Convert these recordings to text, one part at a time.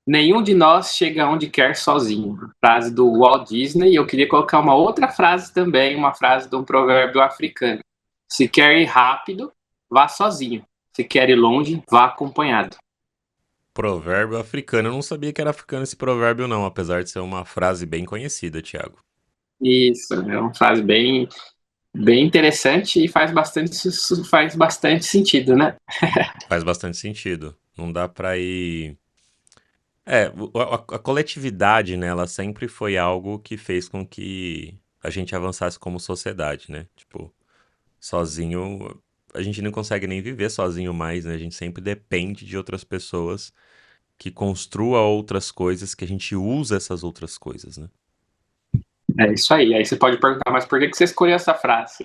Nenhum de nós chega onde quer sozinho. Frase do Walt Disney. E eu queria colocar uma outra frase também, uma frase de um provérbio africano. Se quer ir rápido, vá sozinho. Se quer ir longe, vá acompanhado. Provérbio africano. Eu não sabia que era africano esse provérbio, não, apesar de ser uma frase bem conhecida, Thiago. Isso, é uma frase bem interessante e faz bastante sentido, né? Faz bastante sentido. Não dá pra ir. É, a coletividade, né, ela sempre foi algo que fez com que a gente avançasse como sociedade, né? Tipo, sozinho, a gente não consegue nem viver sozinho mais, né? A gente sempre depende de outras pessoas que construa outras coisas, que a gente usa essas outras coisas, né? É isso aí. Aí você pode perguntar, mas por que você escolheu essa frase?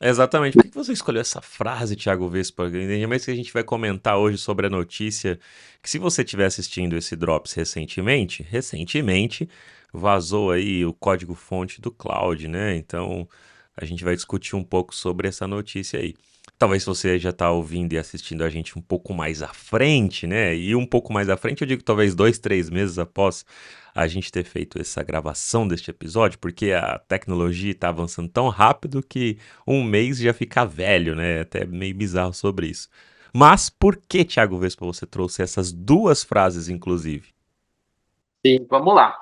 Exatamente. Por que você escolheu essa frase, Thiago Vespa? Ainda mais que a gente vai comentar hoje sobre a notícia que, se você estiver assistindo esse Drops recentemente vazou aí o código-fonte do Cloud, né? Então a gente vai discutir um pouco sobre essa notícia aí. Talvez você já está ouvindo e assistindo a gente um pouco mais à frente, né? E um pouco mais à frente, eu digo talvez 2, 3 meses após a gente ter feito essa gravação deste episódio, porque a tecnologia está avançando tão rápido que um mês já fica velho, né? Até meio bizarro sobre isso. Mas por que, Thiago Vespa, você trouxe essas duas frases, inclusive? Sim, vamos lá.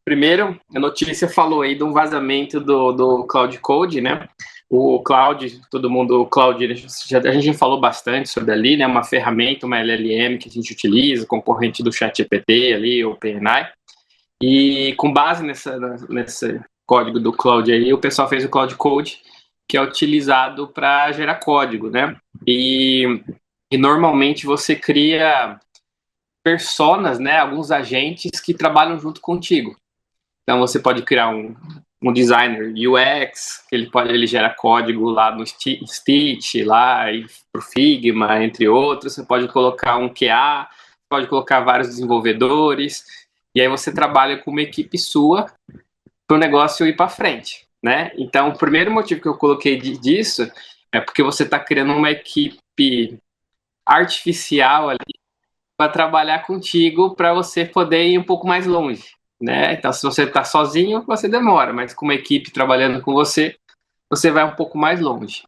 Primeiro, a notícia falou aí de um vazamento do Cloud Code, né? O Cloud, todo mundo, o Cloud, a gente já falou bastante sobre ali, né? Uma ferramenta, uma LLM que a gente utiliza, concorrente do ChatGPT ali, o OpenAI. E com base nesse código do Cloud aí, o pessoal fez o Cloud Code, que é utilizado para gerar código, né? E normalmente você cria personas, né? Alguns agentes que trabalham junto contigo. Então você pode criar um designer UX, ele gera código lá no Stitch, lá para o Figma, entre outros. Você pode colocar um QA, pode colocar vários desenvolvedores, e aí você trabalha com uma equipe sua para o negócio ir para frente, né? Então, o primeiro motivo que eu coloquei disso é porque você está criando uma equipe artificial ali para trabalhar contigo para você poder ir um pouco mais longe, né? Então, se você está sozinho, você demora, mas com uma equipe trabalhando com você, você vai um pouco mais longe.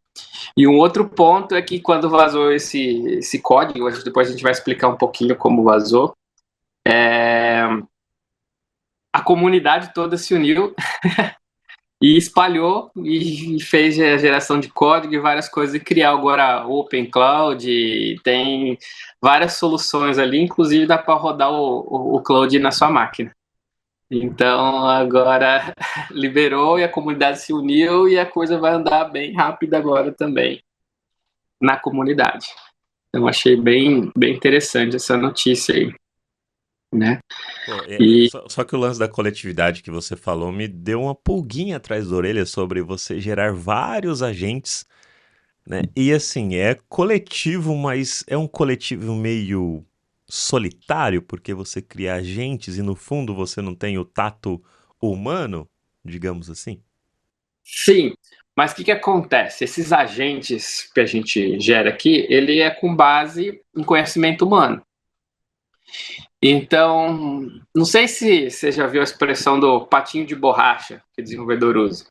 E um outro ponto é que quando vazou esse código, depois a gente vai explicar um pouquinho como vazou, a comunidade toda se uniu e espalhou e fez a geração de código e várias coisas e criar agora Open Cloud, tem várias soluções ali, inclusive dá para rodar o cloud na sua máquina. Então agora liberou e a comunidade se uniu e a coisa vai andar bem rápido agora também na comunidade. Então achei bem interessante essa notícia aí, né? Pô, E só que o lance da coletividade que você falou me deu uma pulguinha atrás da orelha sobre você gerar vários agentes, né? E assim, é coletivo, mas é um coletivo meio solitário, porque você cria agentes e no fundo você não tem o tato humano, digamos assim. sim, mas o que acontece? Esses agentes que a gente gera aqui, ele é com base em conhecimento humano. Então, não sei se você já viu a expressão do patinho de borracha que o desenvolvedor usa.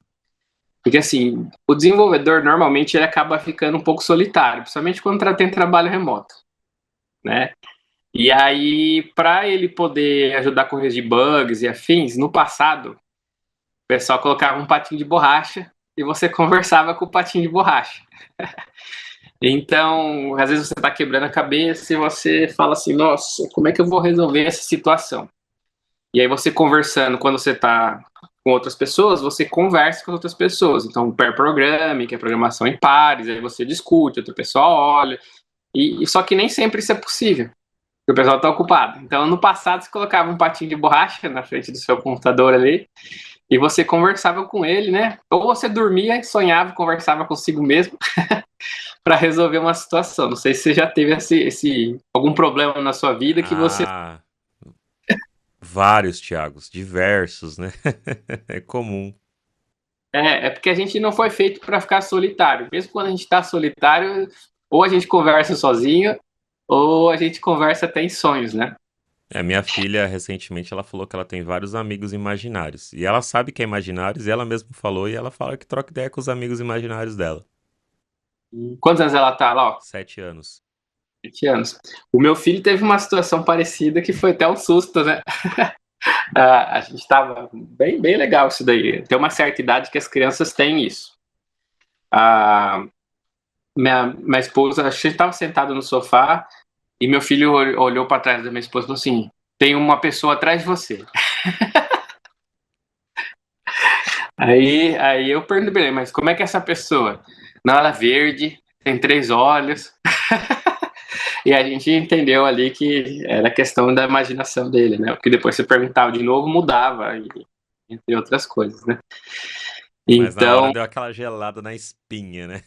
Porque assim, o desenvolvedor normalmente ele acaba ficando um pouco solitário, principalmente quando tem trabalho remoto, né? E aí, para ele poder ajudar a corrigir bugs e afins, no passado, o pessoal colocava um patinho de borracha e você conversava com o patinho de borracha. Então, às vezes você está quebrando a cabeça e você fala assim, nossa, como é que eu vou resolver essa situação? E aí você conversando, quando você está com outras pessoas, você conversa com outras pessoas. Então, pair programming, que é programação em pares, aí você discute, outra pessoa olha. E só que nem sempre isso é possível, porque o pessoal está ocupado. Então, no passado, você colocava um patinho de borracha na frente do seu computador ali e você conversava com ele, né? Ou você dormia, sonhava, conversava consigo mesmo para resolver uma situação. Não sei se você já teve algum problema na sua vida que você. Ah, vários, Thiagos, diversos, né? É comum. É porque a gente não foi feito para ficar solitário. Mesmo quando a gente está solitário, ou a gente conversa sozinho, ou a gente conversa até em sonhos, né? Minha filha, recentemente, ela falou que ela tem vários amigos imaginários. E ela sabe que é imaginários, e ela mesma falou, e ela fala que troca ideia com os amigos imaginários dela. Quantos anos ela tá lá? Ó, 7 anos. 20 anos. O meu filho teve uma situação parecida que foi até um susto, né? A gente tava bem legal isso daí. Tem uma certa idade que as crianças têm isso. A minha esposa, a gente estava sentado no sofá e meu filho olhou para trás da minha esposa e falou assim: tem uma pessoa atrás de você. Aí eu perguntei pra ele, mas como é que é essa pessoa? Não, ela é verde, tem 3 olhos. E a gente entendeu ali que era questão da imaginação dele, né? Porque depois você perguntava de novo, mudava, entre outras coisas, né? Mas na hora Então, deu aquela gelada na espinha, né?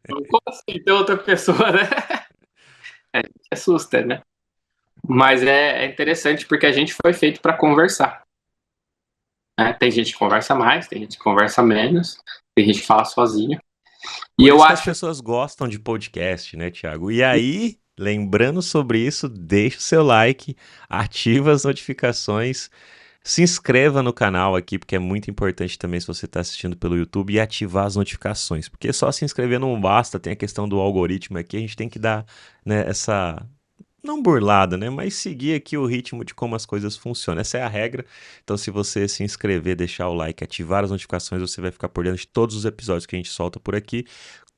como assim ter outra pessoa, né? A gente assusta, né? Mas é interessante porque a gente foi feito para conversar. Né? Tem gente que conversa mais, tem gente que conversa menos, tem gente que fala sozinho. E Por eu isso que as acho. pessoas gostam de podcast, né, Thiago? E aí, lembrando sobre isso, deixa o seu like, ativa as notificações, se inscreva no canal aqui, porque é muito importante também se você está assistindo pelo YouTube e ativar as notificações, porque só se inscrever não basta, tem a questão do algoritmo aqui, a gente tem que dar, né, essa não burlada, né? Mas seguir aqui o ritmo de como as coisas funcionam. Essa é a regra. Então, se você se inscrever, deixar o like, ativar as notificações, você vai ficar por dentro de todos os episódios que a gente solta por aqui.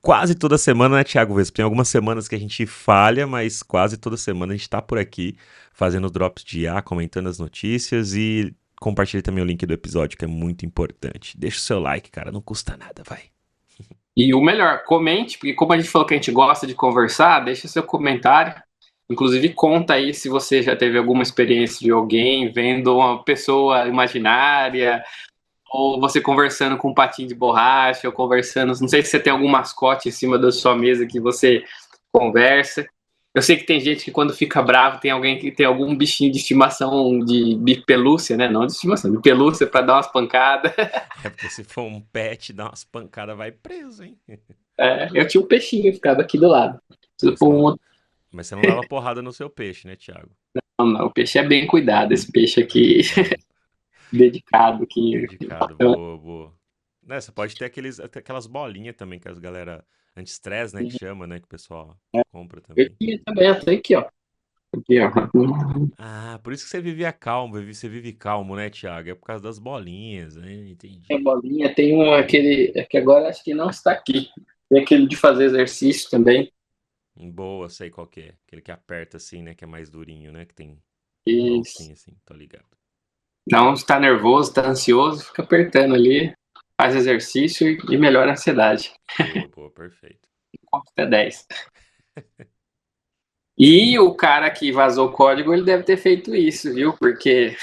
Quase toda semana, né, Thiago Vespa? Tem algumas semanas que a gente falha, mas quase toda semana a gente tá por aqui fazendo drops de IA, comentando as notícias e compartilhe também o link do episódio, que é muito importante. Deixa o seu like, cara, não custa nada, vai. E o melhor, comente, porque como a gente falou que a gente gosta de conversar, deixa seu comentário. Inclusive, conta aí se você já teve alguma experiência de alguém vendo uma pessoa imaginária, ou você conversando com um patinho de borracha, ou conversando. Não sei se você tem algum mascote em cima da sua mesa que você conversa. Eu sei que tem gente que quando fica bravo tem alguém que tem algum bichinho de estimação de pelúcia, né? Não de estimação, de pelúcia para dar umas pancadas. É porque se for um pet, dar umas pancadas, vai preso, hein? Eu tinha um peixinho que ficava aqui do lado. Se Mas você for não, um outro, mas você não dava porrada no seu peixe, né, Thiago? não, o peixe é bem cuidado, esse peixe aqui Não. dedicado aqui. Dedicado, boa, boa. Né, você pode ter até aquelas bolinhas também que as galera anti-estresse, né, que chama, né, que o pessoal compra Eu também. tinha também, essa aqui, ó. Aqui, ó. Ah, por isso que você vivia calmo, você vive calmo, né, Thiago? É por causa das bolinhas, né? Tem Entendi. bolinha, tem um aquele, que agora acho que não está aqui. Tem aquele de fazer exercício também. Boa, sei qual que é. Aquele que aperta assim, né, que é mais durinho, né, que tem uma Isso. alcinha assim, tô ligado. Não está nervoso, está ansioso, fica apertando ali, faz exercício e melhora a ansiedade. Boa, boa, perfeito. Conta até 10. E o cara que vazou o código, ele deve ter feito isso, viu? Porque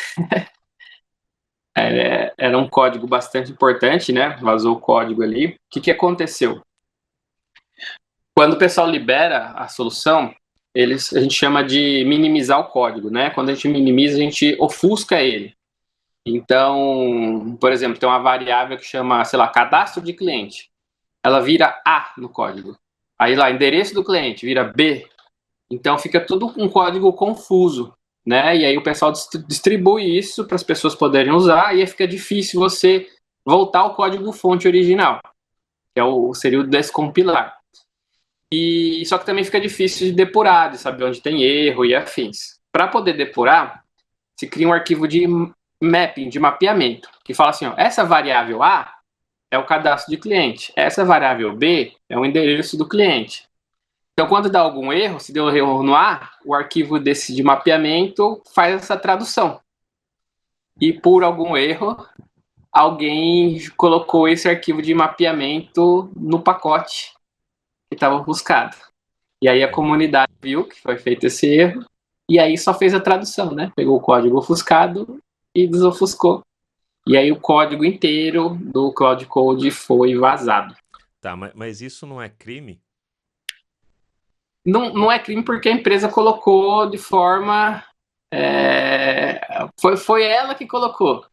era um código bastante importante, né? Vazou o código ali. O que aconteceu? Quando o pessoal libera a solução, a gente chama de minimizar o código, né? Quando a gente minimiza, a gente ofusca ele. Então, por exemplo, tem uma variável que chama, sei lá, cadastro de cliente. Ela vira A no código. Aí lá, endereço do cliente vira B. Então fica tudo um código confuso, né? E aí o pessoal distribui isso para as pessoas poderem usar e aí fica difícil você voltar ao código fonte original, que seria o descompilar. E só que também fica difícil de depurar, de saber onde tem erro e afins. Para poder depurar, se cria um arquivo de mapping, de mapeamento, que fala assim, ó, essa variável A é o cadastro de cliente, essa variável B é o endereço do cliente. Então, quando dá algum erro, se deu erro no A, o arquivo desse de mapeamento faz essa tradução. E por algum erro, alguém colocou esse arquivo de mapeamento no pacote que estava buscado. E aí a comunidade viu que foi feito esse erro, e aí só fez a tradução, né? Pegou o código ofuscado e desofuscou. E aí o código inteiro do Cloud Code foi vazado. Tá, mas isso não é crime? Não é crime porque a empresa colocou de forma... foi ela que colocou.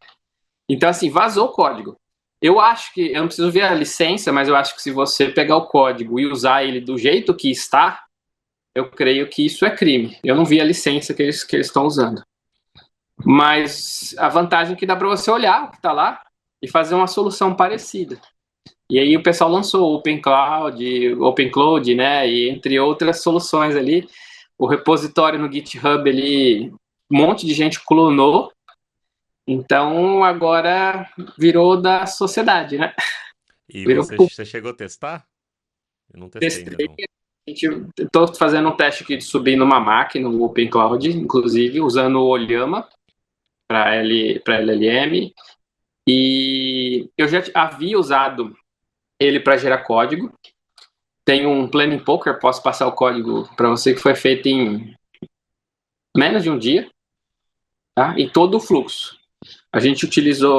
Então, assim, vazou o código. Eu acho que... Eu não preciso ver a licença, mas eu acho que se você pegar o código e usar ele do jeito que está, eu creio que isso é crime. Eu não vi a licença que eles estão usando. Mas a vantagem é que dá para você olhar o que está lá e fazer uma solução parecida. E aí o pessoal lançou o OpenCloud, né, e entre outras soluções ali. O repositório no GitHub, ali, um monte de gente clonou, então agora virou da sociedade, né? E Virou você chegou a testar? Eu não testei ainda testei. não. Estou fazendo um teste aqui de subir numa máquina no OpenCloud, inclusive usando o Ollama para LLM, e eu já havia usado ele para gerar código. Tem um Planning Poker, posso passar o código para você, que foi feito em menos de um dia, tá? E todo o fluxo.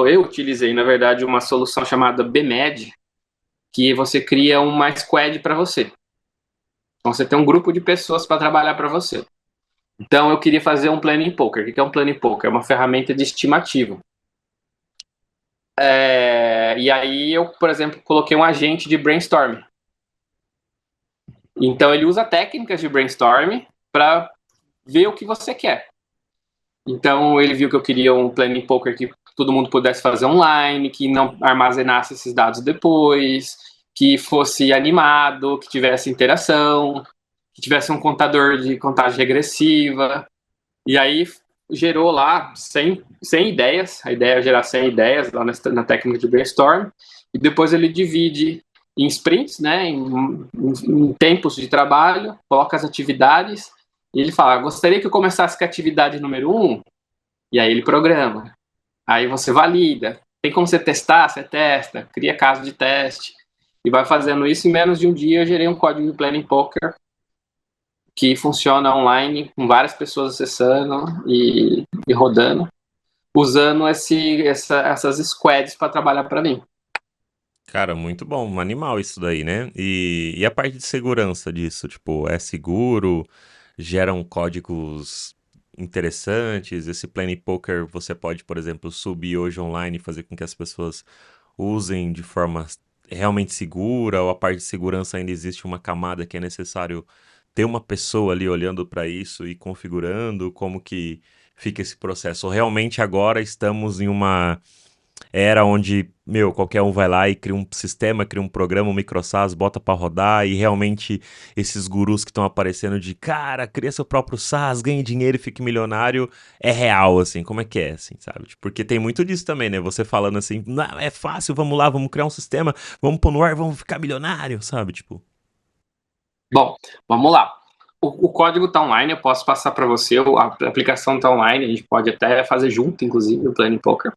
Eu utilizei, na verdade, uma solução chamada BMed, que você cria uma squad para você. Então você tem um grupo de pessoas para trabalhar para você. Então eu queria fazer um Planning Poker. O que é um Planning Poker? É uma ferramenta de estimativa. E aí eu, por exemplo, coloquei um agente de brainstorm. Então ele usa técnicas de brainstorm para ver o que você quer. Então ele viu que eu queria um Planning Poker que todo mundo pudesse fazer online, que não armazenasse esses dados depois, que fosse animado, que tivesse interação, que tivesse um contador de contagem regressiva. E aí gerou lá 100 ideias. A ideia é gerar 100 ideias lá na técnica de brainstorm. E depois ele divide em sprints, né, em tempos de trabalho, coloca as atividades. E ele fala: gostaria que eu começasse com a atividade número 1. E aí ele programa. Aí você valida. Tem como você testar? Você testa, cria caso de teste. E vai fazendo isso. Em menos de um dia eu gerei um código de Planning Poker que funciona online, com várias pessoas acessando e rodando, usando essas squads para trabalhar para mim. Cara, muito bom, animal isso daí, né? E a parte de segurança disso, tipo, é seguro, geram códigos interessantes, esse Planning Poker você pode, por exemplo, subir hoje online e fazer com que as pessoas usem de forma realmente segura, ou a parte de segurança ainda existe uma camada que é necessário ter uma pessoa ali olhando para isso e configurando como que fica esse processo. Ou realmente agora estamos em uma era onde, meu, qualquer um vai lá e cria um sistema, cria um programa, um microsas, bota pra rodar e realmente esses gurus que estão aparecendo de, cara, cria seu próprio SaaS, ganhe dinheiro e fique milionário, é real, assim, como é que é, assim, sabe? Tipo, porque tem muito disso também, né? Você falando assim, não, é fácil, vamos lá, vamos criar um sistema, vamos pôr no ar, vamos ficar milionário, sabe? Tipo, Bom, vamos lá. O código está online, eu posso passar para você, a aplicação está online, a gente pode até fazer junto, inclusive, o Planning Poker.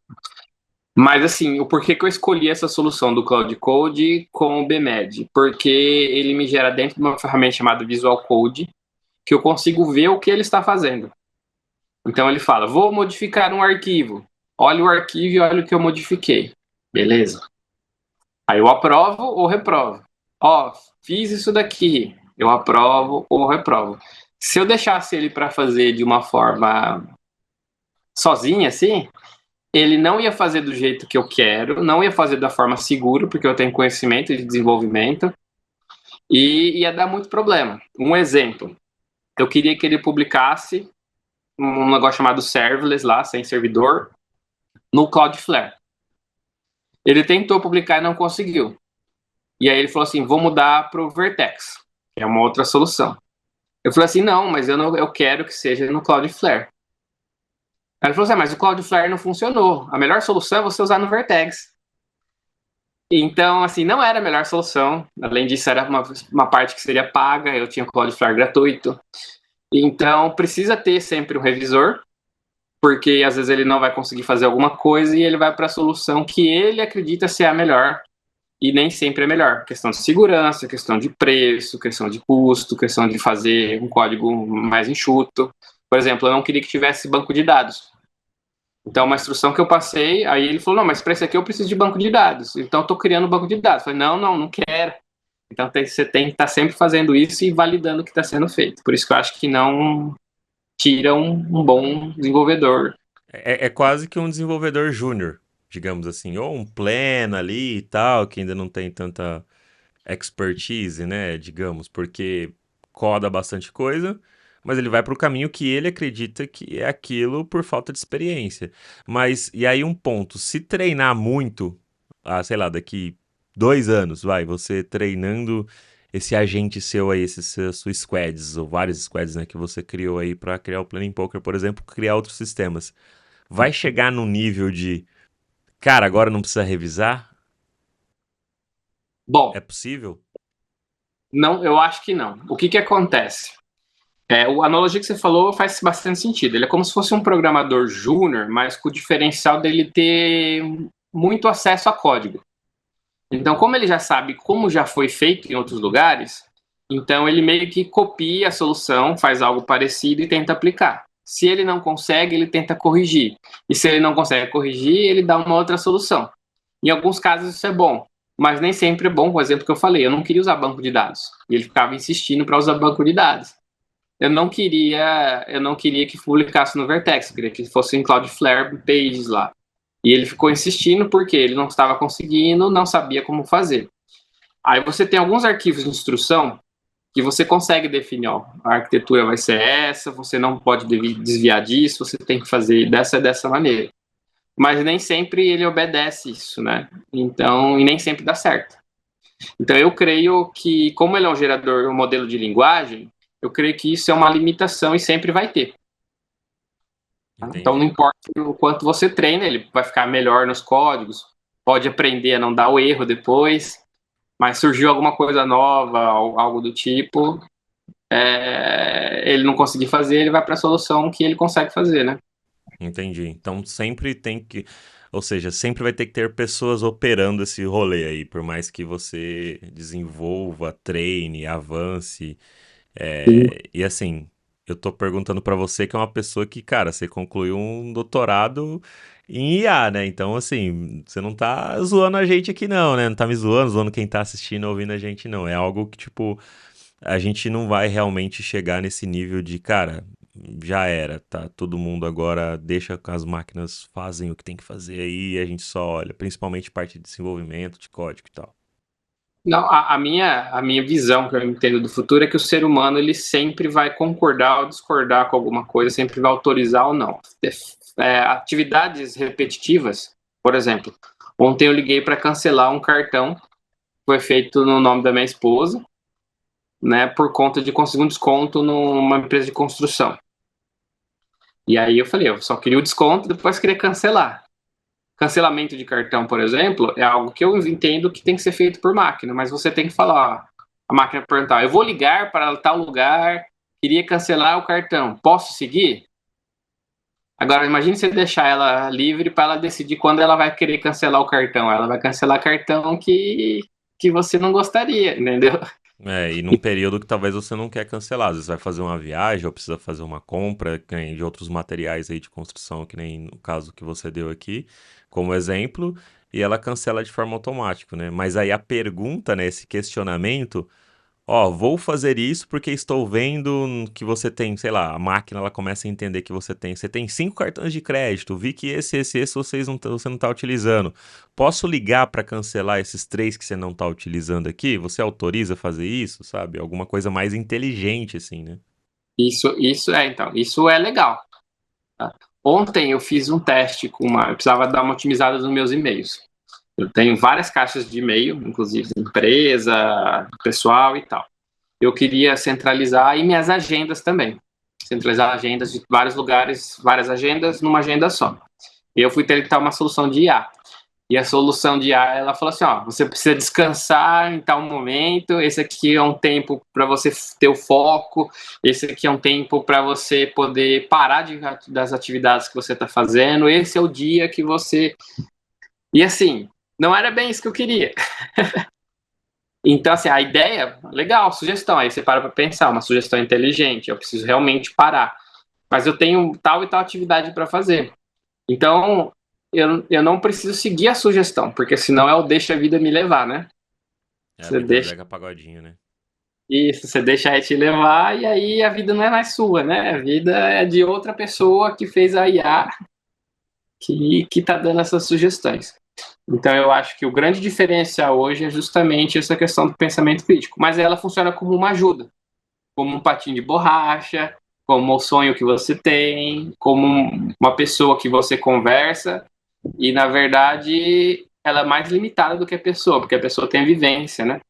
Mas, assim, o porquê que eu escolhi essa solução do Cloud Code com o BMed? Porque ele me gera dentro de uma ferramenta chamada Visual Code, que eu consigo ver o que ele está fazendo. Então ele fala: vou modificar um arquivo. Olha o arquivo e olha o que eu modifiquei. Beleza. Aí eu aprovo ou reprovo. Ó, fiz isso daqui. Eu aprovo ou reprovo. Se eu deixasse ele para fazer de uma forma sozinha, assim, ele não ia fazer do jeito que eu quero, não ia fazer da forma segura, porque eu tenho conhecimento de desenvolvimento, e ia dar muito problema. Um exemplo: eu queria que ele publicasse um negócio chamado serverless lá, sem servidor, no Cloudflare. Ele tentou publicar e não conseguiu. E aí ele falou assim: vou mudar para o Vertex, que é uma outra solução. Eu falei assim: não, mas eu quero que seja no Cloudflare. Aí ele falou assim: mas o Cloudflare não funcionou. A melhor solução é você usar no Vertex. Então, assim, não era a melhor solução. Além disso, era uma parte que seria paga, eu tinha o Cloudflare gratuito. Então, precisa ter sempre um revisor, porque às vezes ele não vai conseguir fazer alguma coisa e ele vai para a solução que ele acredita ser a melhor, e nem sempre é melhor. Questão de segurança, questão de preço, questão de custo, questão de fazer um código mais enxuto. Por exemplo, eu não queria que tivesse banco de dados. Então, uma instrução que eu passei, aí ele falou: não, mas para isso aqui eu preciso de banco de dados. Então, estou criando banco de dados. Eu falei: não quero. Então, você tem que estar sempre fazendo isso e validando o que está sendo feito. Por isso que eu acho que não tira um bom desenvolvedor. é quase que um desenvolvedor júnior, digamos assim, ou um pleno ali e tal, que ainda não tem tanta expertise, né, digamos, porque coda bastante coisa, Mas ele vai para o caminho que ele acredita que é aquilo por falta de experiência. Mas, e aí um ponto, se treinar muito, sei lá, daqui 2 anos, vai, você treinando esse agente seu aí, esses seus squads, ou vários squads, né, que você criou aí para criar o Planning Poker, por exemplo, criar outros sistemas. Vai chegar no nível de, cara, agora não precisa revisar? É Bom, possível? não, eu acho que não. O que que acontece? A analogia que você falou faz bastante sentido. Ele é como se fosse um programador júnior, mas com o diferencial dele ter muito acesso a código. Então, como ele já sabe como já foi feito em outros lugares, então ele meio que copia a solução, faz algo parecido e tenta aplicar. Se ele não consegue, ele tenta corrigir. E se ele não consegue corrigir, ele dá uma outra solução. Em alguns casos isso é bom, mas nem sempre é bom. Por exemplo, que eu falei, eu não queria usar banco de dados. E ele ficava insistindo para usar banco de dados. Eu não queria que publicasse no Vertex, eu queria que fosse em Cloudflare Pages lá. E ele ficou insistindo porque ele não estava conseguindo, não sabia como fazer. Aí você tem alguns arquivos de instrução que você consegue definir, ó, a arquitetura vai ser essa, você não pode desviar disso, você tem que fazer dessa maneira. Mas nem sempre ele obedece isso, né? Então, e nem sempre dá certo. Então eu creio que, como ele é um gerador, um modelo de linguagem, eu creio que isso é uma limitação e sempre vai ter. Tá? Então não Entendi. importa o quanto você treina, ele vai ficar melhor nos códigos, pode aprender a não dar o erro depois, mas surgiu alguma coisa nova, algo do tipo, ele não conseguir fazer, ele vai para a solução que ele consegue fazer, né? Entendi. Então sempre tem que. Ou seja, sempre vai ter que ter pessoas operando esse rolê aí, por mais que você desenvolva, treine, avance. Sim. E assim, eu tô perguntando pra você que é uma pessoa que, cara, você concluiu um doutorado em IA, né? Então, assim, você não tá zoando a gente aqui, não, né? Não tá me zoando quem tá assistindo, ouvindo a gente, não. É algo que, tipo, a gente não vai realmente chegar nesse nível de, cara, já era, tá? Todo mundo agora deixa que as máquinas fazem o que tem que fazer aí e a gente só olha, principalmente parte de desenvolvimento, de código e tal. Não, a minha visão que eu entendo do futuro é que o ser humano ele sempre vai concordar ou discordar com alguma coisa, sempre vai autorizar ou não. Atividades repetitivas, por exemplo, ontem eu liguei para cancelar um cartão que foi feito no nome da minha esposa, né, por conta de conseguir um desconto numa empresa de construção. E aí eu falei, eu só queria o desconto, depois queria cancelar. Cancelamento de cartão, por exemplo, é algo que eu entendo que tem que ser feito por máquina, mas você tem que falar, ó, a máquina perguntar, eu vou ligar para tal lugar, queria cancelar o cartão, posso seguir? Agora, imagine você deixar ela livre para ela decidir quando ela vai querer cancelar o cartão. Ela vai cancelar cartão que você não gostaria, entendeu? E num período que talvez você não quer cancelar. Às vezes vai fazer uma viagem ou precisa fazer uma compra, que nem de outros materiais aí de construção, que nem no caso que você deu aqui, como exemplo, e ela cancela de forma automática, né? Mas aí a pergunta, né, esse questionamento, ó, vou fazer isso porque estou vendo que você tem, sei lá, a máquina ela começa a entender que você tem 5 cartões de crédito, vi que esse você não está utilizando. Posso ligar para cancelar esses 3 que você não está utilizando aqui? Você autoriza a fazer isso, sabe? Alguma coisa mais inteligente assim, né? Isso é legal. Tá? Ontem eu fiz um teste eu precisava dar uma otimizada nos meus e-mails. Eu tenho várias caixas de e-mail, inclusive de empresa, pessoal e tal. Eu queria centralizar e minhas agendas também. Centralizar agendas de vários lugares, várias agendas numa agenda só. Eu fui tentar uma solução de IA. E a solução de IA, ela falou assim, ó, você precisa descansar em tal momento, esse aqui é um tempo para você ter o foco, esse aqui é um tempo para você poder parar das atividades que você está fazendo, esse é o dia que você... E assim, não era bem isso que eu queria. Então, assim, a ideia, legal, sugestão, aí você para pensar, uma sugestão inteligente, eu preciso realmente parar, mas eu tenho tal e tal atividade para fazer. Então, eu não preciso seguir a sugestão, porque senão é o deixa a vida me levar, né? É a Você vida do deixa Zeca Pagodinho, né? isso, você deixa aí te levar e aí a vida não é mais sua, né? A vida é de outra pessoa que fez a IA que tá dando essas sugestões. Então eu acho que o grande diferencial hoje é justamente essa questão do pensamento crítico, mas ela funciona como uma ajuda, como um patinho de borracha, como o sonho que você tem, como uma pessoa que você conversa, e na verdade ela é mais limitada do que a pessoa, porque a pessoa tem a vivência, né?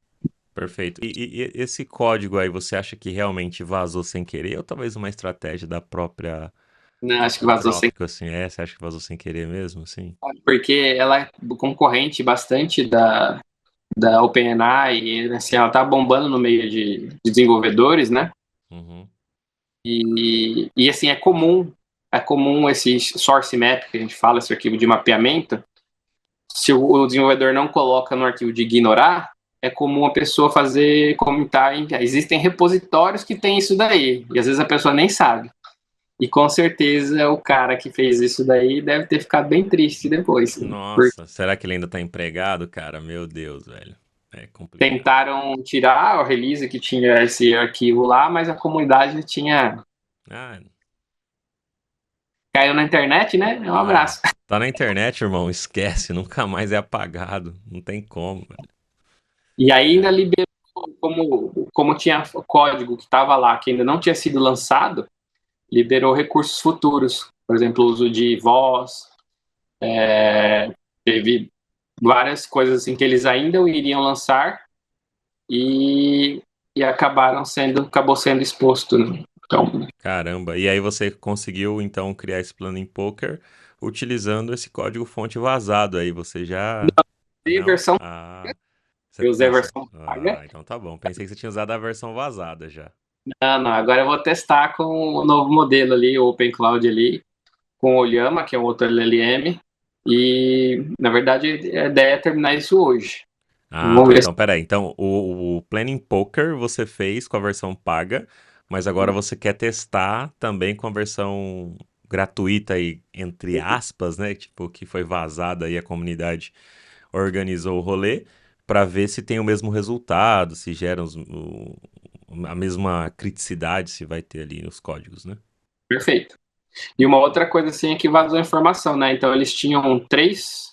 Perfeito. E esse código aí, você acha que realmente vazou sem querer ou talvez uma estratégia da própria Né, acho que do vazou sem, trópico, assim? Você acha que vazou sem querer mesmo, assim? porque ela é concorrente bastante da OpenAI, e assim, ela tá bombando no meio de desenvolvedores, né? Uhum. E assim, é comum esse source map que a gente fala, esse arquivo de mapeamento, se o desenvolvedor não coloca no arquivo de ignorar, é comum a pessoa fazer comentar existem repositórios que tem isso daí, e às vezes a pessoa nem sabe. E com certeza o cara que fez isso daí deve ter ficado bem triste depois, porque Nossa, será que ele ainda tá empregado, cara? Meu Deus, velho. É complicado. tentaram tirar o release que tinha esse arquivo lá, mas a comunidade tinha Ah, caiu na internet, né? Um abraço. tá na internet, irmão. Esquece, nunca mais é apagado. Não tem como, velho. E ainda É. liberou, como tinha código que estava lá, que ainda não tinha sido lançado, liberou recursos futuros. Por exemplo, o uso de voz, teve várias coisas assim que eles ainda iriam lançar e, e acabou sendo exposto. Né? Então, Caramba. E aí você conseguiu, então, criar esse plano em poker utilizando esse código fonte vazado aí. Você já... e a Não? versão, Ah, eu usei a versão paga. então tá bom. Pensei que você tinha usado a versão vazada já. Não, não, agora eu vou testar com o novo modelo ali, o OpenCloud ali, com o Llama, que é um outro LLM, e na verdade a ideia é terminar isso hoje. Ah, Vamos tá. ver se Então, peraí. Então, o Planning Poker você fez com a versão paga, mas agora você quer testar também com a versão gratuita aí, entre aspas, né? Tipo, que foi vazada aí, a comunidade organizou o rolê, para ver se tem o mesmo resultado, se gera a mesma criticidade, se vai ter ali os códigos, né? perfeito. E uma outra coisa assim é que vazou informação, né? Então eles tinham três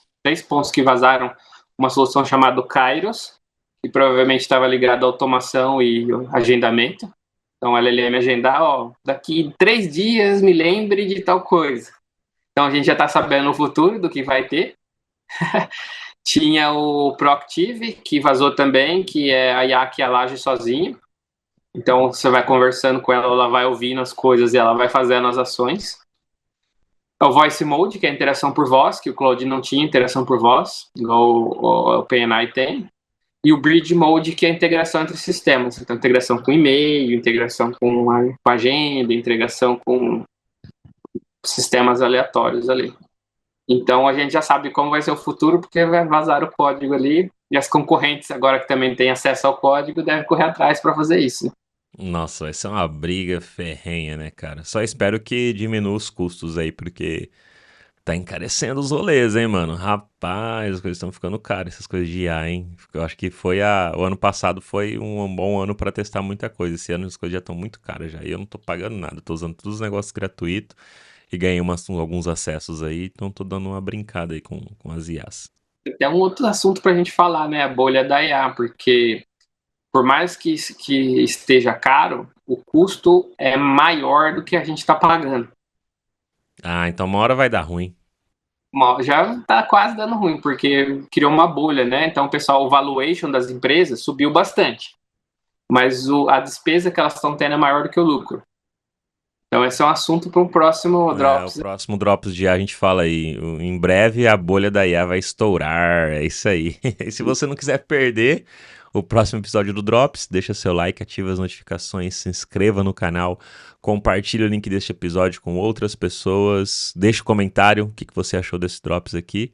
pontos que vazaram, uma solução chamada Kairos, que provavelmente estava ligada à automação e agendamento. Então o LLM agendar, ó, daqui 3 dias me lembre de tal coisa. Então a gente já está sabendo no futuro do que vai ter. Tinha o Proactive, que vazou também, que é a IA que age sozinho. Então você vai conversando com ela, ela vai ouvindo as coisas e ela vai fazendo as ações. O Voice Mode, que é a interação por voz, que o Claude não tinha interação por voz, igual o OpenAI tem. E o Bridge Mode, que é a integração entre sistemas. Então, integração com e-mail, integração com a agenda, integração com sistemas aleatórios ali. Então, a gente já sabe como vai ser o futuro, porque vai vazar o código ali. E as concorrentes, agora que também têm acesso ao código, devem correr atrás para fazer isso. Nossa, vai ser uma briga ferrenha, né, cara? Só espero que diminua os custos aí, porque tá encarecendo os rolês, hein, mano? Rapaz, as coisas estão ficando caras, essas coisas de IA, hein? Eu acho que o ano passado foi um bom ano pra testar muita coisa. Esse ano as coisas já estão muito caras já. E eu não tô pagando nada, tô usando todos os negócios gratuitos e ganhei alguns acessos aí, então tô dando uma brincada aí com as IAs. Tem um outro assunto para a gente falar, né? A bolha da IA, porque por mais que esteja caro, o custo é maior do que a gente está pagando. Ah, então uma hora vai dar ruim. Já está quase dando ruim, porque criou uma bolha, né? Então, pessoal, o valuation das empresas subiu bastante, mas a despesa que elas estão tendo é maior do que o lucro. Então, esse é um assunto para um próximo É, o Drops. próximo Drops de IA a gente fala aí. Em breve a bolha da IA vai estourar. É isso aí. E se você não quiser perder o próximo episódio do Drops, deixa seu like, ativa as notificações, se inscreva no canal, compartilhe o link deste episódio com outras pessoas, deixa um comentário o que você achou desse Drops aqui.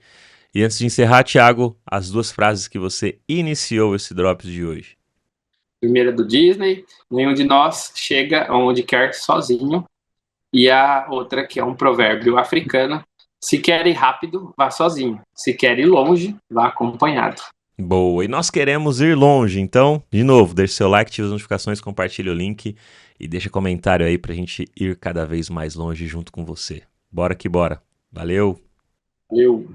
E antes de encerrar, Thiago, as duas frases que você iniciou esse Drops de hoje. Primeira do Disney, nenhum de nós chega aonde quer sozinho. E a outra, que é um provérbio africano, se quer ir rápido, vá sozinho. Se quer ir longe, vá acompanhado. Boa, e nós queremos ir longe, então, de novo, deixe seu like, ative as notificações, compartilhe o link e deixa comentário aí pra gente ir cada vez mais longe junto com você. Bora que bora. Valeu! Valeu!